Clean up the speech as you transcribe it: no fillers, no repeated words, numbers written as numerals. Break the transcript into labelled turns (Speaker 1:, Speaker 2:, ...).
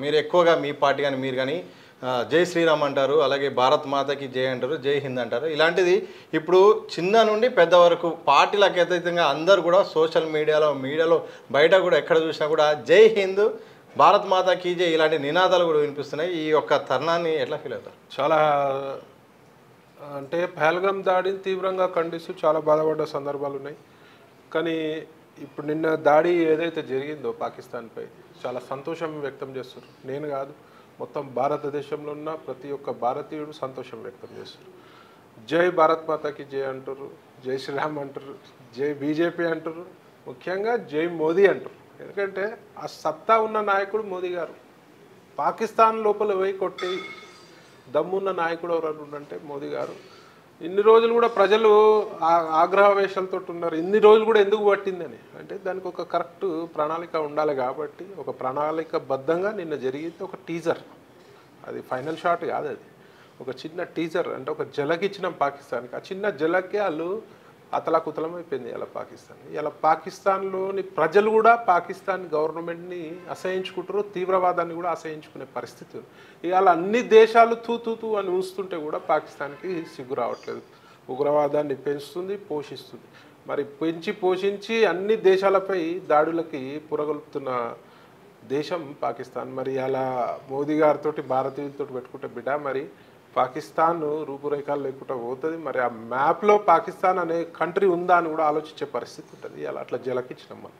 Speaker 1: మీరు ఎక్కువగా మీ పార్టీ కానీ మీరు కానీ జై శ్రీరామ్ అంటారు, అలాగే భారత్ మాతకి జై అంటారు, జై హింద్ అంటారు. ఇలాంటిది ఇప్పుడు చిన్న నుండి పెద్ద వరకు పార్టీలకు అతీతంగా అందరూ కూడా సోషల్ మీడియాలో బయట కూడా ఎక్కడ చూసినా కూడా జై హింద్, భారత్ మాతకి జై ఇలాంటి నినాదాలు కూడా వినిపిస్తున్నాయి. ఈ యొక్క తరుణాన్ని ఎట్లా ఫీల్ అవుతారు?
Speaker 2: చాలా అంటే పహల్గామ్ దాడిని తీవ్రంగా ఖండిస్తూ చాలా బాధపడ్డ సందర్భాలు ఉన్నాయి. కానీ ఇప్పుడు నిన్న దాడి ఏదైతే జరిగిందో పాకిస్తాన్పై చాలా సంతోషం వ్యక్తం చేస్తారు. నేను కాదు, మొత్తం భారతదేశంలో ఉన్న ప్రతి ఒక్క భారతీయుడు సంతోషం వ్యక్తం చేస్తారు. జై భారత్ మాతాకి జై అంటారు, జై శ్రీరామ్ అంటారు, జై బీజేపీ అంటారు, ముఖ్యంగా జై మోదీ అంటారు. ఎందుకంటే ఆ సత్తా ఉన్న నాయకుడు మోదీ గారు. పాకిస్తాన్ లోపల పోయి కొట్టి దమ్మున్న నాయకుడు ఎవరు అంటే మోదీ గారు. ఇన్ని రోజులు కూడా ప్రజలు ఆగ్రహవేశాలతో ఉన్నారు. ఇన్ని రోజులు కూడా ఎందుకు పట్టిందని అంటే దానికి ఒక కరెక్ట్ ప్రణాళిక ఉండాలి. కాబట్టి ఒక ప్రణాళికబద్ధంగా నిన్న జరిగింది ఒక టీజర్. అది ఫైనల్ షాట్ కాదు, అది ఒక చిన్న టీజర్. అంటే ఒక జలక్ ఇచ్చినాం పాకిస్తాన్కి. ఆ చిన్న జలక్కే వాళ్ళు అతలాకుతలం అయిపోయింది ఇలా పాకిస్తాన్. ఇలా పాకిస్తాన్లోని ప్రజలు కూడా పాకిస్తాన్ గవర్నమెంట్ని అసహించుకుంటారు, తీవ్రవాదాన్ని కూడా అసహించుకునే పరిస్థితి ఉంది. ఇవాళ అన్ని దేశాలు తూ అని ఉంచుతుంటే కూడా పాకిస్తాన్కి సిగ్గు రావట్లేదు. ఉగ్రవాదాన్ని పెంచుతుంది, పోషిస్తుంది. మరి పెంచి పోషించి అన్ని దేశాలపై దాడులకి పురగొల్పుతున్న దేశం పాకిస్తాన్. మరి అలా మోదీ గారితో భారతీయులతో పెట్టుకుంటే బిడ్డ మరి పాకిస్తాన్ రూపురేఖలు లేకుండా పోతుంది. మరి ఆ మ్యాప్లో పాకిస్తాన్ అనే కంట్రీ ఉందా అని కూడా ఆలోచించే పరిస్థితి ఉంటుంది. అలా అట్లా జలకిచ్చినాం మనం.